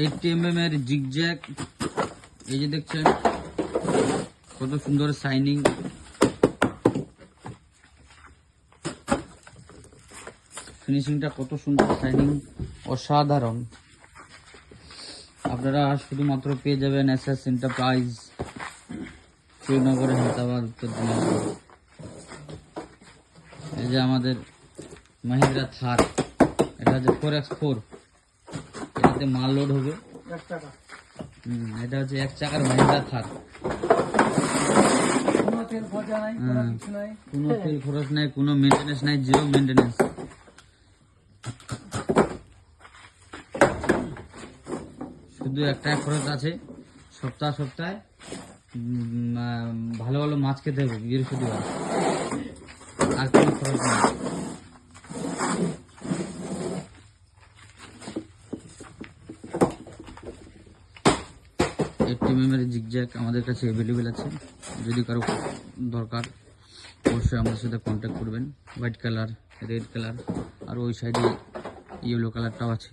80 mm এর zigzag, এই যে দেখছেন কত সুন্দর শাইনিং। ফিনিশিংটা কত সুন্দর, শাইনিং অসাধারণ। আপনারা শুধুমাত্র পেয়ে যাবেন এসএস এন্টারপ্রাইজ, শ্রীনগর, হায়দ্রাবাদ, উত্তর দিনাজপুর। এই যে আমাদের মাহিন্দ্রা থার, এটা হচ্ছে 4x4, এটাতে মাল লোড হবে। এটা হচ্ছে 1 চাকার মাহিন্দ্রা থার। কোনো তেল খরচ নাই, কোনো মেনটেনেন্স নাই, জিরো মেনটেনেন্স। শুধু একটাই খরচ আছে, সপ্তাহে ভালো ভালো মাছ খেতে হবে বৃহস্পতিবার, আর কোনো খরচ নেই। 80 mm এর জিগজ্যাগ আমাদের কাছে অ্যাভেলেবেল আছে। যদি কারো দরকার অবশ্যই আমাদের সাথে কন্ট্যাক্ট করবেন। হোয়াইট কালার, রেড কালার, আর ওই সাইডে ইয়েলো কালারটাও আছে।